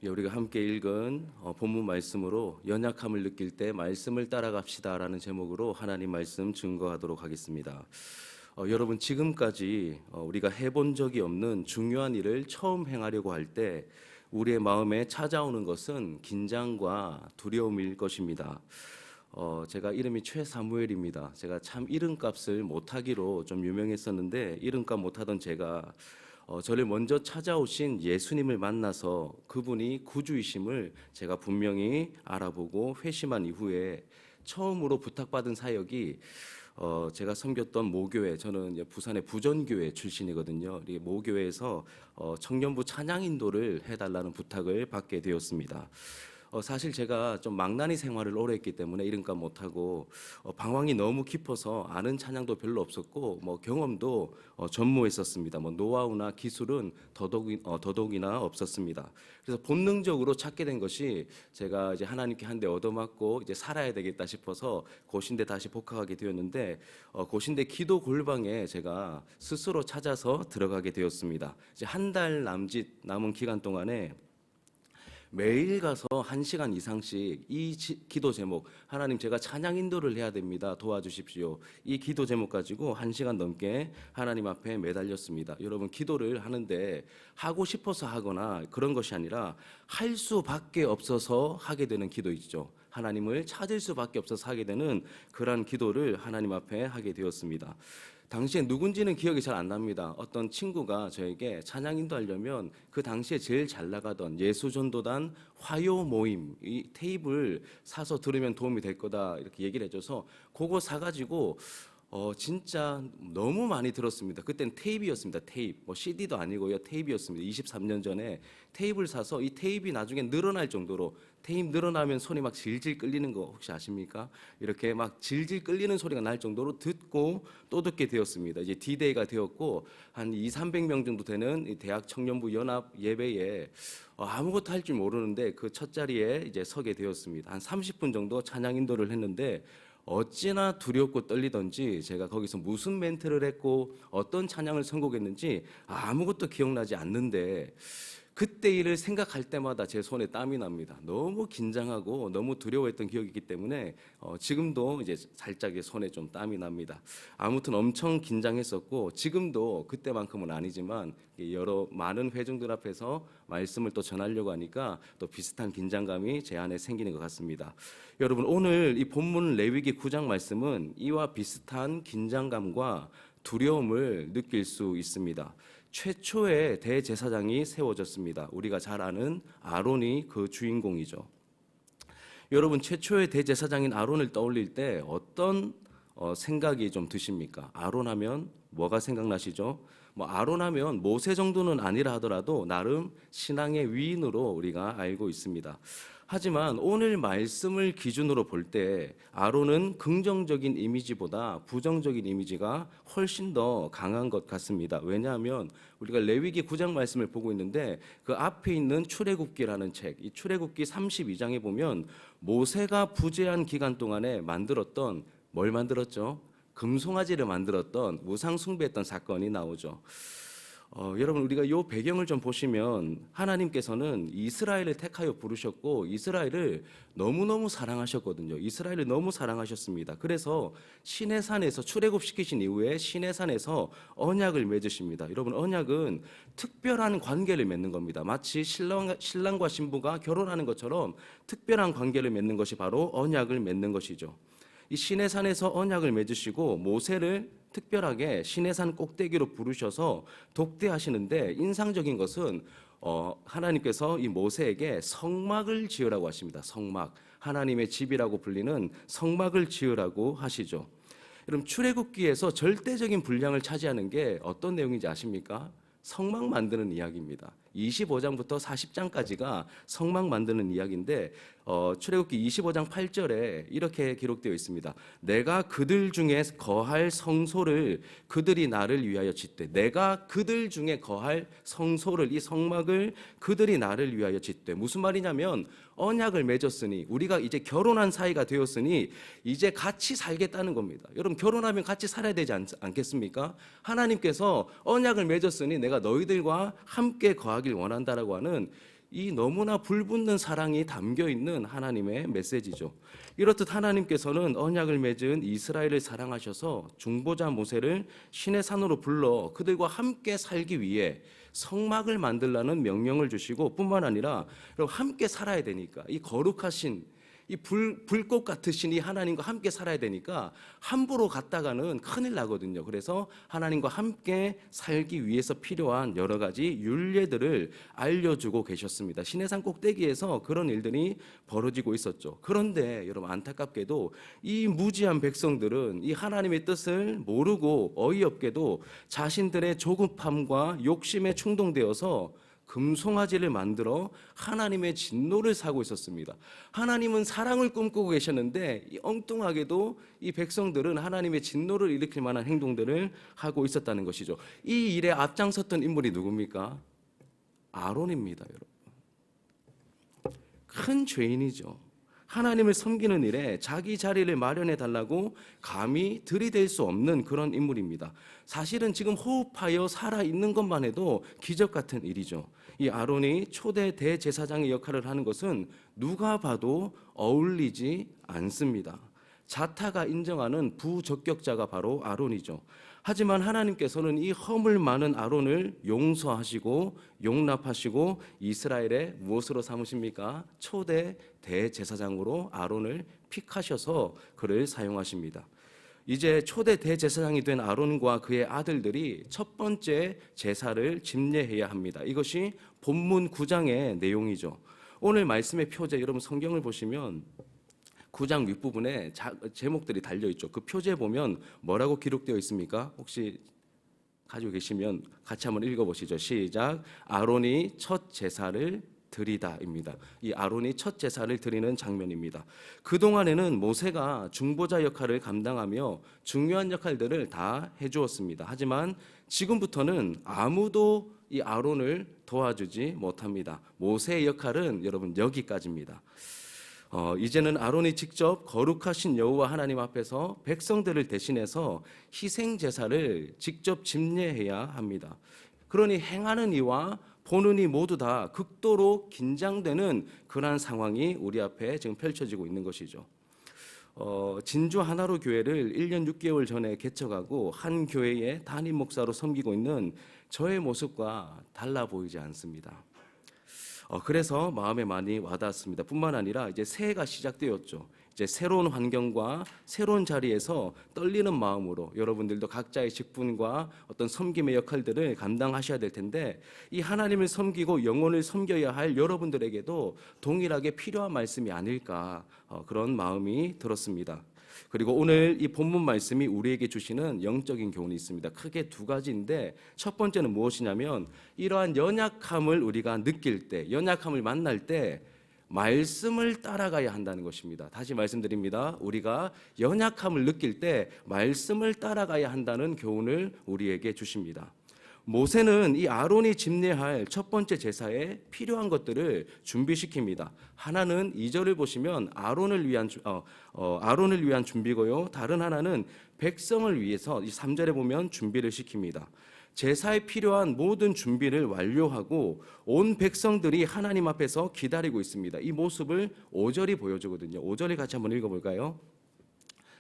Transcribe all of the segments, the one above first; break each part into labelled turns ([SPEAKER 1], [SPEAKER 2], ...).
[SPEAKER 1] 우리가 함께 읽은 본문 말씀으로 연약함을 느낄 때 말씀을 따라갑시다라는 제목으로 하나님 말씀 증거하도록 하겠습니다. 여러분, 지금까지 우리가 해본 적이 없는 중요한 일을 처음 행하려고 할 때 우리의 마음에 찾아오는 것은 긴장과 두려움일 것입니다. 제가 이름이 최사무엘입니다. 제가 참 이름값을 못하기로 좀 유명했었는데, 이름값 못하던 제가 저를 먼저 찾아오신 예수님을 만나서 그분이 구주이심을 제가 분명히 알아보고 회심한 이후에 처음으로 부탁받은 사역이 제가 섬겼던 모교회, 저는 이제 부산의 부전교회 출신이거든요. 이 모교회에서 청년부 찬양 인도를 해달라는 부탁을 받게 되었습니다. 사실 제가 좀 망나니 생활을 오래 했기 때문에 이름값 못하고 방황이 너무 깊어서 아는 찬양도 별로 없었고 경험도 전무했었습니다. 노하우나 기술은 더더욱이나 없었습니다. 그래서 본능적으로 찾게 된 것이 제가 이제 하나님께 한 대 얻어맞고 이제 살아야 되겠다 싶어서 고신대 다시 복학하게 되었는데, 고신대 기도 골방에 제가 스스로 찾아서 들어가게 되었습니다. 이제 한 달 남은 기간 동안에 매일 가서 1시간 이상씩 이 기도 제목, 하나님 제가 찬양 인도를 해야 됩니다, 도와주십시오, 이 기도 제목 가지고 1시간 넘게 하나님 앞에 매달렸습니다. 여러분, 기도를 하는데 하고 싶어서 하거나 그런 것이 아니라 할 수밖에 없어서 하게 되는 기도 있죠. 하나님을 찾을 수밖에 없어서 하게 되는 그러한 기도를 하나님 앞에 하게 되었습니다. 당시에 누군지는 기억이 잘 안 납니다. 어떤 친구가 저에게 찬양 인도하려면 그 당시에 제일 잘 나가던 예수전도단 화요 모임 이 테이프를 사서 들으면 도움이 될 거다 이렇게 얘기를 해줘서 그거 사가지고 진짜 너무 많이 들었습니다. 그때는 테이프였습니다. 테이프, CD도 아니고요, 테이프였습니다. 23년 전에 테이프를 사서 이 테이프가 나중에 늘어날 정도로, 테이프 늘어나면 손이 막 질질 끌리는 거 혹시 아십니까? 이렇게 막 질질 끌리는 소리가 날 정도로 듣고 또 듣게 되었습니다. 이제 D-Day가 되었고 한 200~300명 정도 되는 이 대학 청년부 연합 예배에 아무것도 할 줄 모르는데 그 첫 자리에 이제 서게 되었습니다. 한 30분 정도 찬양 인도를 했는데 어찌나 두렵고 떨리던지 제가 거기서 무슨 멘트를 했고 어떤 찬양을 선곡했는지 아무것도 기억나지 않는데, 그때 일을 생각할 때마다 제 손에 땀이 납니다. 너무 긴장하고 너무 두려워했던 기억이 있기 때문에 지금도 이제 살짝 손에 좀 땀이 납니다. 아무튼 엄청 긴장했었고, 지금도 그때만큼은 아니지만 여러 많은 회중들 앞에서 말씀을 또 전하려고 하니까 또 비슷한 긴장감이 제 안에 생기는 것 같습니다. 여러분, 오늘 이 본문 레위기 9장 말씀은 이와 비슷한 긴장감과 두려움을 느낄 수 있습니다. 최초의 대제사장이 세워졌습니다. 우리가 잘 아는 아론이 그 주인공이죠. 여러분, 최초의 대제사장인 아론을 떠올릴 때 어떤 생각이 좀 드십니까? 아론 하면 뭐가 생각나시죠? 아론 하면 모세 정도는 아니라 하더라도 나름 신앙의 위인으로 우리가 알고 있습니다. 하지만 오늘 말씀을 기준으로 볼 때 아론은 긍정적인 이미지보다 부정적인 이미지가 훨씬 더 강한 것 같습니다. 왜냐하면 우리가 레위기 9장 말씀을 보고 있는데 그 앞에 있는 출애굽기라는 책, 이 출애굽기 32장에 보면 모세가 부재한 기간 동안에 만들었던, 뭘 만들었죠? 금송아지를 만들었던, 우상 숭배했던 사건이 나오죠. 여러분, 우리가 이 배경을 좀 보시면 하나님께서는 이스라엘을 택하여 부르셨고 이스라엘을 너무너무 사랑하셨거든요. 이스라엘을 너무 사랑하셨습니다. 그래서 시내산에서 출애굽시키신 이후에 시내산에서 언약을 맺으십니다. 여러분, 언약은 특별한 관계를 맺는 겁니다. 마치 신랑과 신부가 결혼하는 것처럼 특별한 관계를 맺는 것이 바로 언약을 맺는 것이죠. 이 시내산에서 언약을 맺으시고 모세를 특별하게 시내산 꼭대기로 부르셔서 독대하시는데, 인상적인 것은 하나님께서 이 모세에게 성막을 지으라고 하십니다. 성막, 하나님의 집이라고 불리는 성막을 지으라고 하시죠. 여러분, 출애굽기에서 절대적인 분량을 차지하는 게 어떤 내용인지 아십니까? 성막 만드는 이야기입니다. 25장부터 40장까지가 성막 만드는 이야기인데 출애굽기 25장 8절에 이렇게 기록되어 있습니다. 내가 그들 중에 거할 성소를 그들이 나를 위하여 짓되, 내가 그들 중에 거할 성소를, 이 성막을 그들이 나를 위하여 짓되. 무슨 말이냐면 언약을 맺었으니, 우리가 이제 결혼한 사이가 되었으니 이제 같이 살겠다는 겁니다. 여러분, 결혼하면 같이 살아야 되지 않겠습니까? 하나님께서 언약을 맺었으니 내가 너희들과 함께 거하길 원한다라고 하는 이 너무나 불붙는 사랑이 담겨 있는 하나님의 메시지죠. 이렇듯 하나님께서는 언약을 맺은 이스라엘을 사랑하셔서 중보자 모세를 신의 산으로 불러 그들과 함께 살기 위해 성막을 만들라는 명령을 주시고, 뿐만 아니라 함께 살아야 되니까 이 거룩하신 이 불꽃 같으신 이 하나님과 함께 살아야 되니까 함부로 갔다가는 큰일 나거든요. 그래서 하나님과 함께 살기 위해서 필요한 여러 가지 율례들을 알려주고 계셨습니다. 시내산 꼭대기에서 그런 일들이 벌어지고 있었죠. 그런데 여러분, 안타깝게도 이 무지한 백성들은 이 하나님의 뜻을 모르고 어이없게도 자신들의 조급함과 욕심에 충동되어서 금송아지를 만들어 하나님의 진노를 사고 있었습니다. 하나님은 사랑을 꿈꾸고 계셨는데 엉뚱하게도 이 백성들은 하나님의 진노를 일으킬 만한 행동들을 하고 있었다는 것이죠. 이 일에 앞장섰던 인물이 누굽니까? 아론입니다, 여러분. 큰 죄인이죠. 하나님을 섬기는 일에 자기 자리를 마련해 달라고 감히 들이댈 수 없는 그런 인물입니다. 사실은 지금 호흡하여 살아있는 것만 해도 기적 같은 일이죠. 이 아론이 초대 대제사장의 역할을 하는 것은 누가 봐도 어울리지 않습니다. 자타가 인정하는 부적격자가 바로 아론이죠. 하지만 하나님께서는 이 허물 많은 아론을 용서하시고 용납하시고 이스라엘의 무엇으로 삼으십니까? 초대 대제사장으로 아론을 픽하셔서 그를 사용하십니다. 이제 초대 대제사장이 된 아론과 그의 아들들이 첫 번째 제사를 집례해야 합니다. 이것이 본문 9장의 내용이죠. 오늘 말씀의 표제, 여러분 성경을 보시면 9장 윗부분에 제목들이 달려있죠. 그 표제에 보면 뭐라고 기록되어 있습니까? 혹시 가지고 계시면 같이 한번 읽어보시죠. 시작. 아론이 첫 제사를 드리다입니다. 이 아론이 첫 제사를 드리는 장면입니다. 그동안에는 모세가 중보자 역할을 감당하며 중요한 역할들을 다 해주었습니다. 하지만 지금부터는 아무도 이 아론을 도와주지 못합니다. 모세의 역할은 여러분 여기까지입니다. 이제는 아론이 직접 거룩하신 여호와 하나님 앞에서 백성들을 대신해서 희생 제사를 직접 집례해야 합니다. 그러니 행하는 이와 보는 이 모두 다 극도로 긴장되는 그러한 상황이 우리 앞에 지금 펼쳐지고 있는 것이죠. 진주 하나로 교회를 1년 6개월 전에 개척하고 한 교회의 담임 목사로 섬기고 있는 저의 모습과 달라 보이지 않습니다. 그래서 마음에 많이 와닿았습니다. 뿐만 아니라 이제 새해가 시작되었죠. 이제 새로운 환경과 새로운 자리에서 떨리는 마음으로 여러분들도 각자의 직분과 어떤 섬김의 역할들을 감당하셔야 될 텐데, 이 하나님을 섬기고 영혼을 섬겨야 할 여러분들에게도 동일하게 필요한 말씀이 아닐까, 그런 마음이 들었습니다. 그리고 오늘 이 본문 말씀이 우리에게 주시는 영적인 교훈이 있습니다. 크게 두 가지인데, 첫 번째는 무엇이냐면 이러한 연약함을 우리가 느낄 때, 연약함을 만날 때 말씀을 따라가야 한다는 것입니다. 다시 말씀드립니다. 우리가 연약함을 느낄 때 말씀을 따라가야 한다는 교훈을 우리에게 주십니다. 모세는 이 아론이 집례할 첫 번째 제사에 필요한 것들을 준비시킵니다. 하나는 2절을 보시면 아론을 위한 준비고요. 다른 하나는 백성을 위해서 3절에 보면 준비를 시킵니다. 제사에 필요한 모든 준비를 완료하고 온 백성들이 하나님 앞에서 기다리고 있습니다. 이 모습을 5절이 보여주거든요. 5절을 같이 한번 읽어볼까요?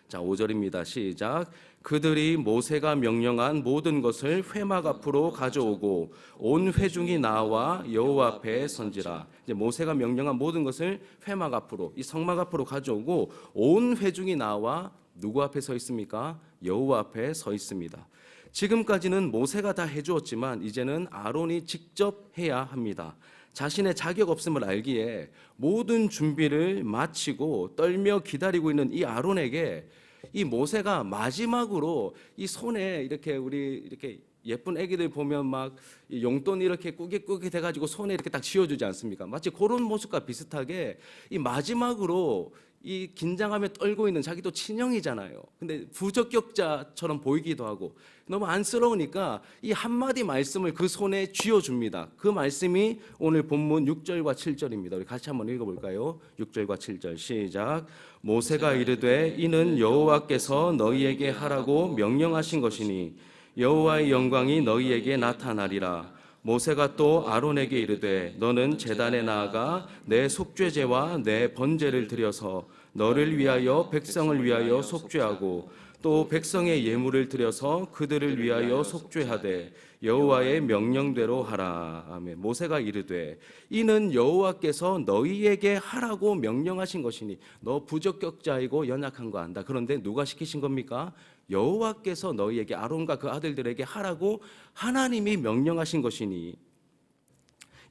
[SPEAKER 1] 자, 5절입니다. 시작. 그들이 모세가 명령한 모든 것을 회막 앞으로 가져오고 온 회중이 나와 여호와 앞에 선지라. 이제 모세가 명령한 모든 것을 회막 앞으로, 이 성막 앞으로 가져오고 온 회중이 나와 누구 앞에 서 있습니까? 여호와 앞에 서 있습니다. 지금까지는 모세가 다 해주었지만 이제는 아론이 직접 해야 합니다. 자신의 자격 없음을 알기에 모든 준비를 마치고 떨며 기다리고 있는 이 아론에게 이 모세가 마지막으로 이 손에 이렇게 이렇게 예쁜 애기들 보면 막 용돈 이렇게 꾸깃꾸깃 돼가지고 손에 이렇게 딱 쥐어주지 않습니까? 마치 그런 모습과 비슷하게 이 마지막으로 이 긴장하며 떨고 있는 자기도 친형이잖아요. 근데 부적격자처럼 보이기도 하고 너무 안쓰러우니까 이 한마디 말씀을 그 손에 쥐어줍니다. 그 말씀이 오늘 본문 6절과 7절입니다. 우리 같이 한번 읽어볼까요? 6절과 7절 시작. 모세가 이르되 이는 여호와께서 너희에게 하라고 명령하신 것이니 여호와의 영광이 너희에게 나타나리라. 모세가 또 아론에게 이르되 너는 제단에 나아가 내 속죄제와 내 번제를 드려서 너를 위하여 백성을 위하여 속죄하고 또 백성의 예물을 드려서 그들을 위하여 속죄하되 여호와의 명령대로 하라. 아멘. 모세가 이르되 이는 여호와께서 너희에게 하라고 명령하신 것이니 너 부적격자이고 연약한 거 안다. 그런데 누가 시키신 겁니까? 여호와께서 너희에게 아론과 그 아들들에게 하라고 하나님이 명령하신 것이니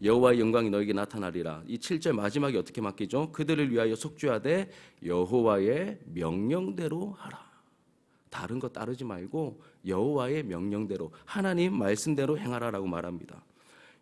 [SPEAKER 1] 여호와의 영광이 너에게 나타나리라. 이 7절 마지막에 어떻게 맡기죠? 그들을 위하여 속죄하되 여호와의 명령대로 하라. 다른 거 따르지 말고 여호와의 명령대로 하나님 말씀대로 행하라라고 말합니다.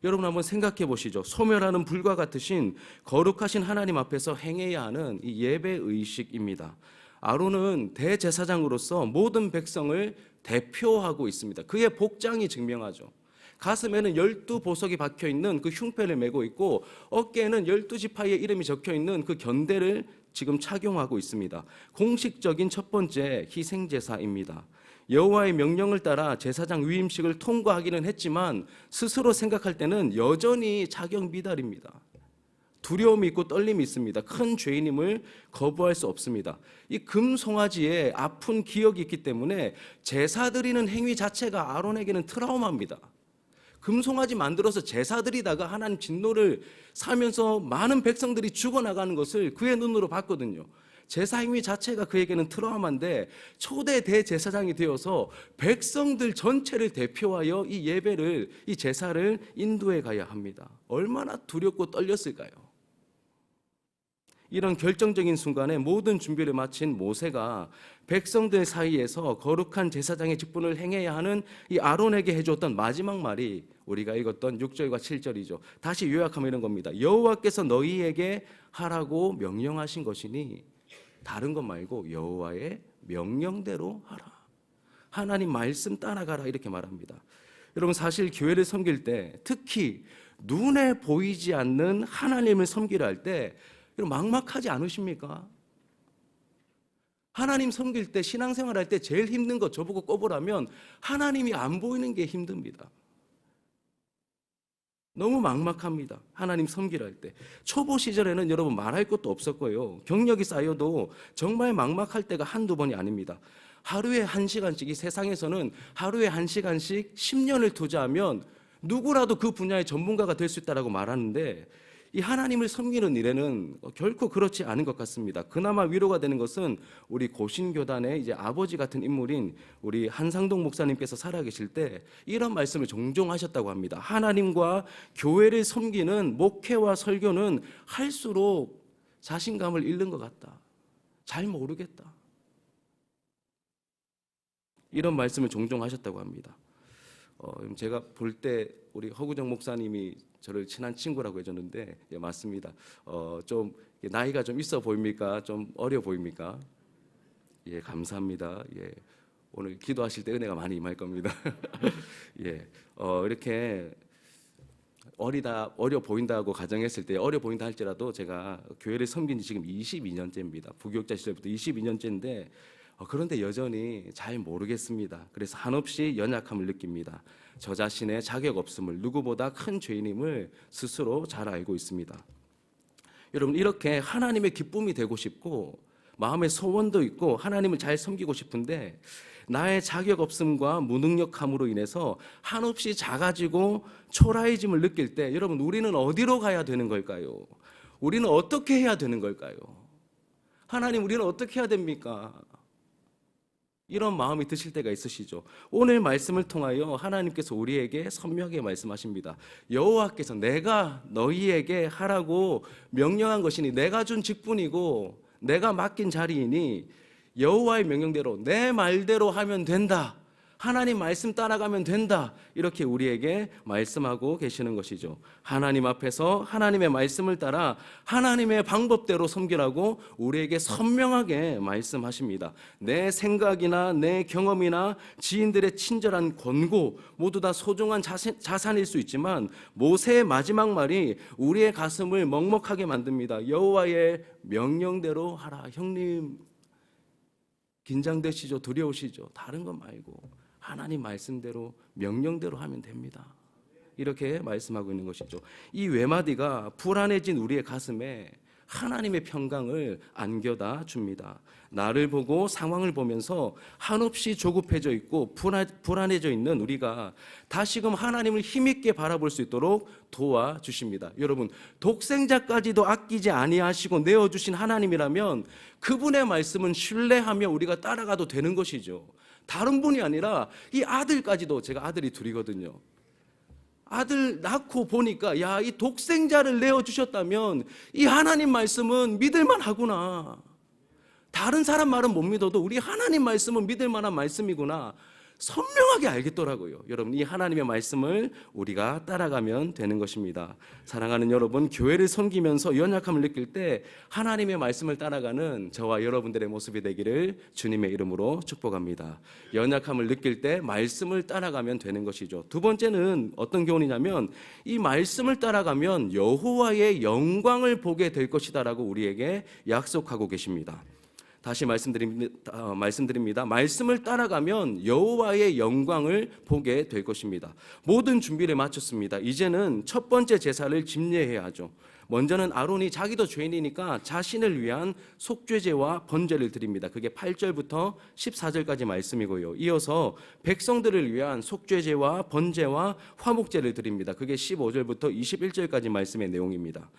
[SPEAKER 1] 여러분 한번 생각해 보시죠. 소멸하는 불과 같으신 거룩하신 하나님 앞에서 행해야 하는 이 예배 의식입니다. 아론은 대제사장으로서 모든 백성을 대표하고 있습니다. 그의 복장이 증명하죠. 가슴에는 12보석이 박혀있는 그 흉패를 메고 있고 어깨에는 12지파의 이름이 적혀있는 그 견대를 지금 착용하고 있습니다. 공식적인 첫 번째 희생제사입니다. 여호와의 명령을 따라 제사장 위임식을 통과하기는 했지만 스스로 생각할 때는 여전히 자격 미달입니다. 두려움이 있고 떨림이 있습니다. 큰 죄인임을 거부할 수 없습니다. 이 금송아지에 아픈 기억이 있기 때문에 제사 드리는 행위 자체가 아론에게는 트라우마입니다. 금송아지 만들어서 제사 드리다가 하나님 진노를 사면서 많은 백성들이 죽어나가는 것을 그의 눈으로 봤거든요. 제사 행위 자체가 그에게는 트라우마인데 초대 대제사장이 되어서 백성들 전체를 대표하여 이 예배를, 이 제사를 인도해 가야 합니다. 얼마나 두렵고 떨렸을까요? 이런 결정적인 순간에 모든 준비를 마친 모세가 백성들 사이에서 거룩한 제사장의 직분을 행해야 하는 이 아론에게 해줬던 마지막 말이 우리가 읽었던 6절과 7절이죠. 다시 요약하면 이런 겁니다. 여호와께서 너희에게 하라고 명령하신 것이니 다른 것 말고 여호와의 명령대로 하라. 하나님 말씀 따라가라 이렇게 말합니다. 여러분 사실 교회를 섬길 때 특히 눈에 보이지 않는 하나님을 섬기려 할 때 막막하지 않으십니까? 하나님 섬길 때 신앙생활 할 때 제일 힘든 거 저보고 꼽으라면 하나님이 안 보이는 게 힘듭니다. 너무 막막합니다. 하나님 섬기려 할 때. 초보 시절에는 여러분 말할 것도 없었고요. 경력이 쌓여도 정말 막막할 때가 한두 번이 아닙니다. 하루에 1시간씩 이 세상에서는 하루에 1시간씩 10년을 투자하면 누구라도 그 분야의 전문가가 될 수 있다고 말하는데 이 하나님을 섬기는 일에는 결코 그렇지 않은 것 같습니다. 그나마 위로가 되는 것은 우리 고신교단의 이제 아버지 같은 인물인 우리 한상동 목사님께서 살아계실 때 이런 말씀을 종종 하셨다고 합니다. 하나님과 교회를 섬기는 목회와 설교는 할수록 자신감을 잃는 것 같다. 잘 모르겠다. 이런 말씀을 종종 하셨다고 합니다. 제가 볼 때 우리 허구정 목사님이 저를 친한 친구라고 해줬는데 예, 맞습니다. 좀 나이가 좀 있어 보입니까? 좀 어려 보입니까? 예, 감사합니다. 예, 오늘 기도하실 때 은혜가 많이 임할 겁니다. 예, 이렇게 어려 보인다고 가정했을 때 어려 보인다 할지라도 제가 교회를 섬긴 지 지금 22년째입니다. 부교육자 시절부터 22년째인데 그런데 여전히 잘 모르겠습니다. 그래서 한없이 연약함을 느낍니다. 저 자신의 자격 없음을, 누구보다 큰 죄인임을 스스로 잘 알고 있습니다. 여러분 이렇게 하나님의 기쁨이 되고 싶고 마음의 소원도 있고 하나님을 잘 섬기고 싶은데 나의 자격 없음과 무능력함으로 인해서 한없이 작아지고 초라해짐을 느낄 때 여러분 우리는 어디로 가야 되는 걸까요? 우리는 어떻게 해야 되는 걸까요? 하나님 우리는 어떻게 해야 됩니까? 이런 마음이 드실 때가 있으시죠. 오늘 말씀을 통하여 하나님께서 우리에게 선명하게 말씀하십니다. 여호와께서 내가 너희에게 하라고 명령한 것이니 내가 준 직분이고 내가 맡긴 자리이니 여호와의 명령대로 내 말대로 하면 된다. 하나님 말씀 따라가면 된다. 이렇게 우리에게 말씀하고 계시는 것이죠. 하나님 앞에서 하나님의 말씀을 따라 하나님의 방법대로 섬기라고 우리에게 선명하게 말씀하십니다. 내 생각이나 내 경험이나 지인들의 친절한 권고 모두 다 소중한 자산일 수 있지만 모세의 마지막 말이 우리의 가슴을 먹먹하게 만듭니다. 여호와의 명령대로 하라. 형님 긴장되시죠? 두려우시죠? 다른 것 말고 하나님 말씀대로 명령대로 하면 됩니다. 이렇게 말씀하고 있는 것이죠. 이 외마디가 불안해진 우리의 가슴에 하나님의 평강을 안겨다 줍니다. 나를 보고 상황을 보면서 한없이 조급해져 있고 불안해져 있는 우리가 다시금 하나님을 힘있게 바라볼 수 있도록 도와주십니다. 여러분, 독생자까지도 아끼지 아니하시고 내어주신 하나님이라면 그분의 말씀은 신뢰하며 우리가 따라가도 되는 것이죠. 다른 분이 아니라 이 아들까지도, 제가 아들이 둘이거든요. 아들 낳고 보니까 야, 이 독생자를 내어주셨다면 이 하나님 말씀은 믿을만 하구나. 다른 사람 말은 못 믿어도 우리 하나님 말씀은 믿을 만한 말씀이구나. 선명하게 알겠더라고요. 여러분, 이 하나님의 말씀을 우리가 따라가면 되는 것입니다. 사랑하는 여러분, 교회를 섬기면서 연약함을 느낄 때 하나님의 말씀을 따라가는 저와 여러분들의 모습이 되기를 주님의 이름으로 축복합니다. 연약함을 느낄 때 말씀을 따라가면 되는 것이죠. 두 번째는 어떤 교훈이냐면 이 말씀을 따라가면 여호와의 영광을 보게 될 것이다라고 우리에게 약속하고 계십니다. 다시 말씀드립니다. 말씀을 따라가면 여호와의 영광을 보게 될 것입니다. 모든 준비를 마쳤습니다. 이제는 첫 번째 제사를 집례해야 하죠. 먼저는 아론이 자기도 죄인이니까 자신을 위한 속죄제와 번제를 드립니다. 그게 8절부터 14절까지 말씀이고요. 이어서 백성들을 위한 속죄제와 번제와 화목제를 드립니다. 그게 15절부터 21절까지 말씀의 내용입니다.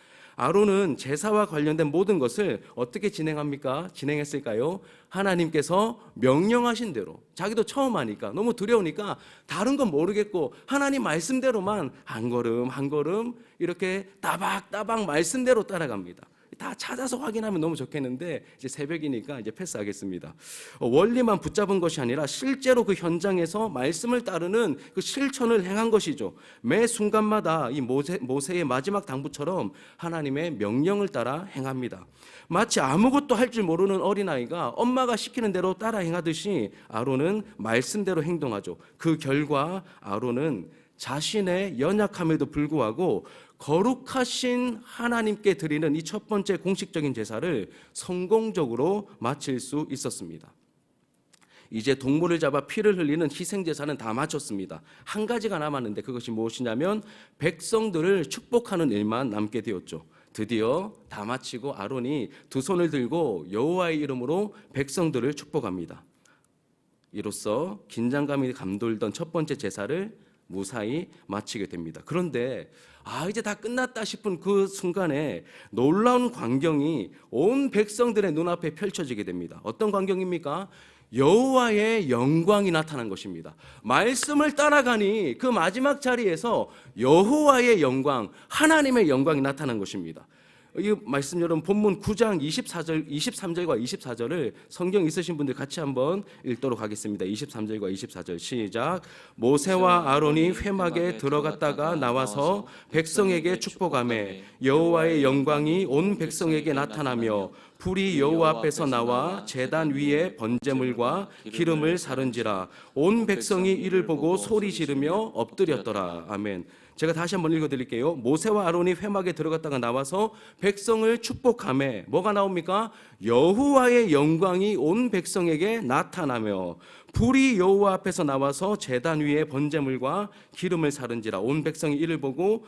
[SPEAKER 1] 아론은 제사와 관련된 모든 것을 어떻게 진행했을까요? 하나님께서 명령하신 대로, 자기도 처음 하니까 너무 두려우니까 다른 건 모르겠고 하나님 말씀대로만 한 걸음 한 걸음 이렇게 따박따박 말씀대로 따라갑니다. 다 찾아서 확인하면 너무 좋겠는데 이제 새벽이니까 이제 패스하겠습니다. 원리만 붙잡은 것이 아니라 실제로 그 현장에서 말씀을 따르는 그 실천을 행한 것이죠. 매 순간마다 이 모세의 마지막 당부처럼 하나님의 명령을 따라 행합니다. 마치 아무것도 할 줄 모르는 어린아이가 엄마가 시키는 대로 따라 행하듯이 아론은 말씀대로 행동하죠. 그 결과 아론은 자신의 연약함에도 불구하고 거룩하신 하나님께 드리는 이 첫 번째 공식적인 제사를 성공적으로 마칠 수 있었습니다. 이제 동물을 잡아 피를 흘리는 희생제사는 다 마쳤습니다. 한 가지가 남았는데 그것이 무엇이냐면 백성들을 축복하는 일만 남게 되었죠. 드디어 다 마치고 아론이 두 손을 들고 여호와의 이름으로 백성들을 축복합니다. 이로써 긴장감이 감돌던 첫 번째 제사를 무사히 마치게 됩니다. 그런데 이제 다 끝났다 싶은 그 순간에 놀라운 광경이 온 백성들의 눈앞에 펼쳐지게 됩니다. 어떤 광경입니까? 여호와의 영광이 나타난 것입니다. 말씀을 따라가니 그 마지막 자리에서 여호와의 영광, 하나님의 영광이 나타난 것입니다. 이 말씀 여러분 본문 9장 23절과 24절을 성경 있으신 분들 같이 한번 읽도록 하겠습니다. 23절과 24절 시작. 모세와 아론이 회막에 들어갔다가 나와서 백성에게 축복하매 여호와의 영광이 온 백성에게 나타나며 불이 여호와 앞에서 나와 제단 위에 번제물과 기름을 사른지라 온 백성이 이를 보고 소리 지르며 엎드렸더라. 아멘. 제가 다시 한번 읽어드릴게요. 모세와 아론이 회막에 들어갔다가 나와서 백성을 축복하매 뭐가 나옵니까? 여호와의 영광이 온 백성에게 나타나며 불이 여호와 앞에서 나와서 제단 위에 번제물과 기름을 사른지라 온 백성이 이를 보고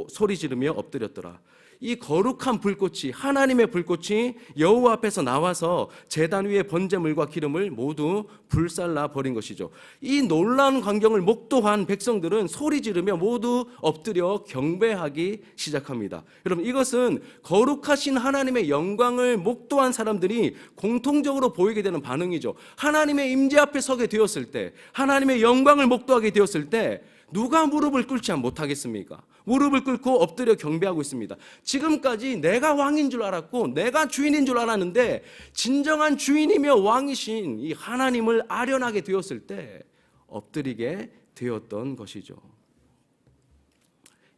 [SPEAKER 1] 소리 지르며 엎드렸더라. 이 거룩한 불꽃이, 하나님의 불꽃이 여호와 앞에서 나와서 제단 위에 번제물과 기름을 모두 불살라 버린 것이죠. 이 놀라운 광경을 목도한 백성들은 소리 지르며 모두 엎드려 경배하기 시작합니다. 여러분, 이것은 거룩하신 하나님의 영광을 목도한 사람들이 공통적으로 보이게 되는 반응이죠. 하나님의 임재 앞에 서게 되었을 때, 하나님의 영광을 목도하게 되었을 때 누가 무릎을 꿇지 못하겠습니까? 무릎을 꿇고 엎드려 경배하고 있습니다. 지금까지 내가 왕인 줄 알았고 내가 주인인 줄 알았는데 진정한 주인이며 왕이신 이 하나님을 아련하게 되었을 때 엎드리게 되었던 것이죠.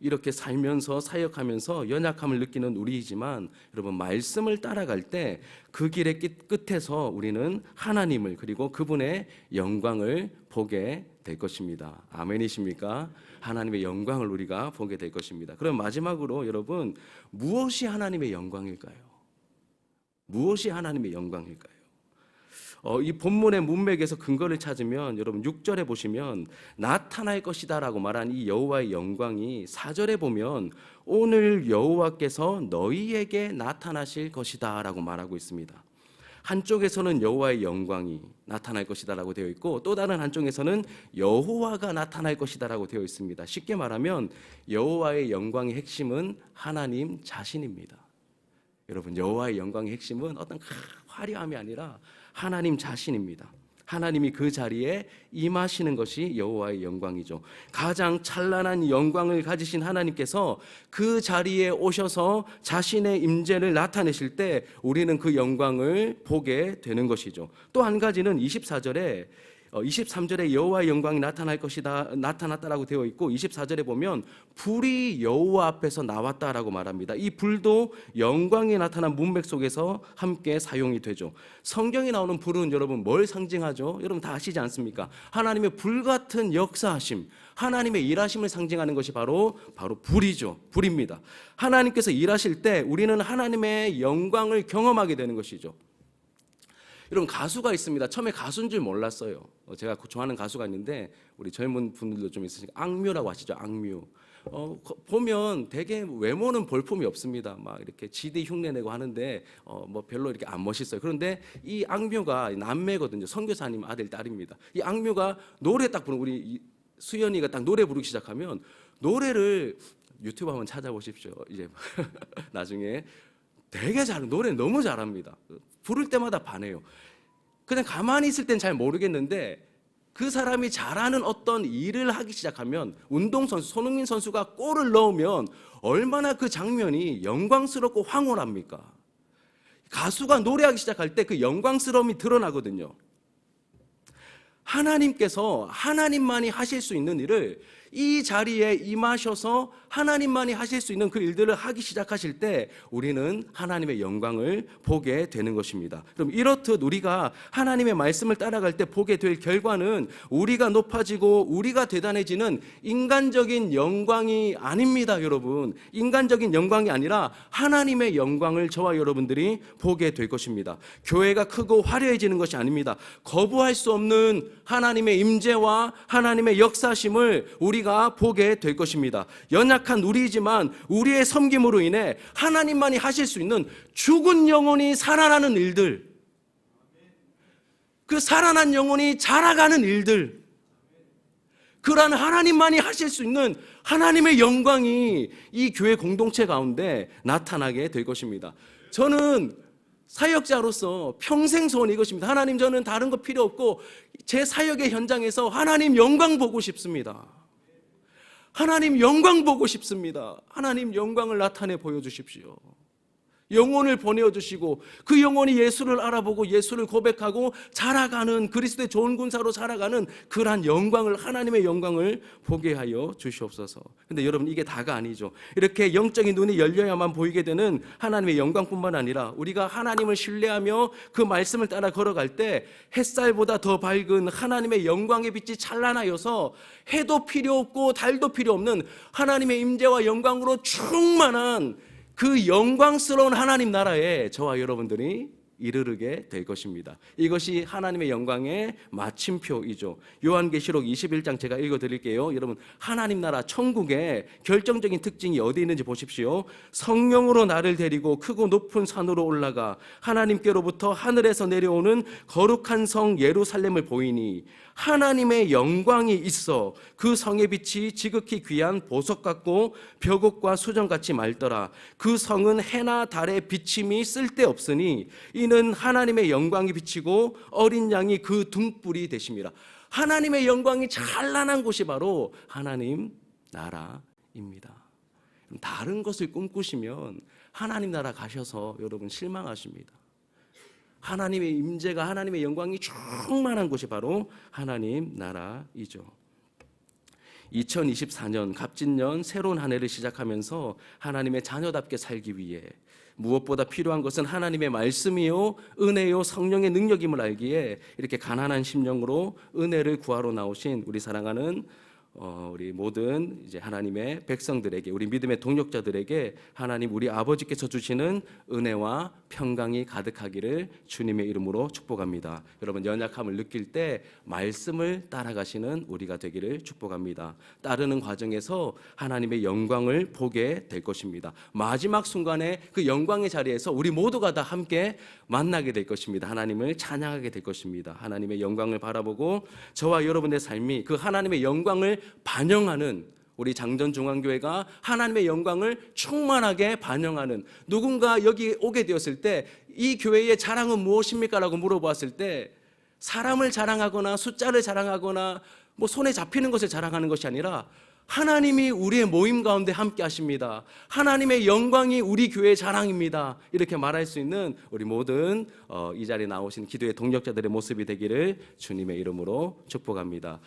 [SPEAKER 1] 이렇게 살면서 사역하면서 연약함을 느끼는 우리이지만 여러분, 말씀을 따라갈 때 그 길의 끝에서 우리는 하나님을 그리고 그분의 영광을 보게 될 것입니다. 아멘이십니까? 하나님의 영광을 우리가 보게 될 것입니다. 그럼 마지막으로 여러분, 무엇이 하나님의 영광일까요? 무엇이 하나님의 영광일까요? 이 본문의 문맥에서 근거를 찾으면 여러분 6절에 보시면 나타날 것이다라고 말한 이 여호와의 영광이 4절에 보면 오늘 여호와께서 너희에게 나타나실 것이다라고 말하고 있습니다. 한쪽에서는 여호와의 영광이 나타날 것이다라고 되어 있고 또 다른 한쪽에서는 여호와가 나타날 것이다라고 되어 있습니다. 쉽게 말하면 여호와의 영광의 핵심은 하나님 자신입니다. 여러분, 여호와의 영광의 핵심은 어떤 화려함이 아니라 하나님 자신입니다. 하나님이 그 자리에 임하시는 것이 여호와의 영광이죠. 가장 찬란한 영광을 가지신 하나님께서 그 자리에 오셔서 자신의 임재를 나타내실 때 우리는 그 영광을 보게 되는 것이죠. 또 한 가지는 23절에 여호와의 영광이 나타날 것이다, 나타났다라고 되어 있고 24절에 보면 불이 여호와 앞에서 나왔다라고 말합니다. 이 불도 영광이 나타난 문맥 속에서 함께 사용이 되죠. 성경에 나오는 불은 여러분 뭘 상징하죠? 여러분 다 아시지 않습니까? 하나님의 불같은 역사하심, 하나님의 일하심을 상징하는 것이 바로 불이죠. 불입니다. 하나님께서 일하실 때 우리는 하나님의 영광을 경험하게 되는 것이죠. 여러분, 가수가 있습니다. 처음에 가수인 줄 몰랐어요. 제가 좋아하는 가수가 있는데 우리 젊은 분들도 좀 있으시니까 악뮤라고 아시죠? 악뮤. 보면 되게 외모는 볼품이 없습니다. 막 이렇게 지디 흉내내고 하는데 뭐 별로 이렇게 안 멋있어요. 그런데 이 악뮤가 남매거든요. 선교사님 아들 딸입니다. 이 악뮤가 노래 딱 부르는 우리 수연이가 딱 노래 부르기 시작하면 노래를 유튜브 한번 찾아보십시오. 이제 나중에 되게 노래 너무 잘합니다. 부를 때마다 반해요. 그냥 가만히 있을 땐 잘 모르겠는데 그 사람이 잘하는 어떤 일을 하기 시작하면 운동선수 손흥민 선수가 골을 넣으면 얼마나 그 장면이 영광스럽고 황홀합니까? 가수가 노래하기 시작할 때 그 영광스러움이 드러나거든요. 하나님께서 하나님만이 하실 수 있는 일을 이 자리에 임하셔서 하나님만이 하실 수 있는 그 일들을 하기 시작하실 때 우리는 하나님의 영광을 보게 되는 것입니다. 그럼 이렇듯 우리가 하나님의 말씀을 따라갈 때 보게 될 결과는 우리가 높아지고 우리가 대단해지는 인간적인 영광이 아닙니다, 여러분. 인간적인 영광이 아니라 하나님의 영광을 저와 여러분들이 보게 될 것입니다. 교회가 크고 화려해지는 것이 아닙니다. 거부할 수 없는 하나님의 임재와 하나님의 역사심을 우리가 보게 될 것입니다. 연약한 우리이지만 우리의 섬김으로 인해 하나님만이 하실 수 있는 죽은 영혼이 살아나는 일들, 그 살아난 영혼이 자라가는 일들, 그러한 하나님만이 하실 수 있는 하나님의 영광이 이 교회 공동체 가운데 나타나게 될 것입니다. 저는 사역자로서 평생 소원이 이것입니다. 하나님, 저는 다른 거 필요 없고 제 사역의 현장에서 하나님 영광 보고 싶습니다. 하나님 영광 보고 싶습니다. 하나님 영광을 나타내 보여주십시오. 영혼을 보내어주시고 그 영혼이 예수를 알아보고 예수를 고백하고 자라가는 그리스도의 좋은 군사로 자라가는 그러한 영광을, 하나님의 영광을 보게 하여 주시옵소서. 근데 여러분, 이게 다가 아니죠. 이렇게 영적인 눈이 열려야만 보이게 되는 하나님의 영광뿐만 아니라 우리가 하나님을 신뢰하며 그 말씀을 따라 걸어갈 때 햇살보다 더 밝은 하나님의 영광의 빛이 찬란하여서 해도 필요 없고 달도 필요 없는 하나님의 임재와 영광으로 충만한 그 영광스러운 하나님 나라에 저와 여러분들이 이르르게 될 것입니다. 이것이 하나님의 영광의 마침표이죠. 요한계시록 21장 제가 읽어드릴게요. 여러분, 하나님 나라 천국의 결정적인 특징이 어디 있는지 보십시오. 성령으로 나를 데리고 크고 높은 산으로 올라가 하나님께로부터 하늘에서 내려오는 거룩한 성 예루살렘을 보이니 하나님의 영광이 있어 그 성의 빛이 지극히 귀한 보석 같고 벽옥과 수정같이 맑더라. 그 성은 해나 달의 비침이 쓸데없으니 이는 하나님의 영광이 비치고 어린 양이 그 등불이 되심이라. 하나님의 영광이 찬란한 곳이 바로 하나님 나라입니다. 다른 것을 꿈꾸시면 하나님 나라 가셔서 여러분 실망하십니다. 하나님의 임재가, 하나님의 영광이 충만한 곳이 바로 하나님 나라이죠. 2024년 갑진년 새로운 한 해를 시작하면서 하나님의 자녀답게 살기 위해 무엇보다 필요한 것은 하나님의 말씀이요 은혜요 성령의 능력임을 알기에 이렇게 가난한 심령으로 은혜를 구하러 나오신 우리 사랑하는 우리 모든 이제 하나님의 백성들에게, 우리 믿음의 동역자들에게 하나님 우리 아버지께서 주시는 은혜와 평강이 가득하기를 주님의 이름으로 축복합니다. 여러분, 연약함을 느낄 때 말씀을 따라가시는 우리가 되기를 축복합니다. 따르는 과정에서 하나님의 영광을 보게 될 것입니다. 마지막 순간에 그 영광의 자리에서 우리 모두가 다 함께 만나게 될 것입니다. 하나님을 찬양하게 될 것입니다. 하나님의 영광을 바라보고 저와 여러분의 삶이 그 하나님의 영광을 반영하는, 우리 장전중앙교회가 하나님의 영광을 충만하게 반영하는, 누군가 여기 오게 되었을 때 이 교회의 자랑은 무엇입니까? 라고 물어보았을 때 사람을 자랑하거나 숫자를 자랑하거나 뭐 손에 잡히는 것을 자랑하는 것이 아니라 하나님이 우리의 모임 가운데 함께 하십니다. 하나님의 영광이 우리 교회의 자랑입니다. 이렇게 말할 수 있는 우리 모든 이 자리에 나오신 기도의 동력자들의 모습이 되기를 주님의 이름으로 축복합니다.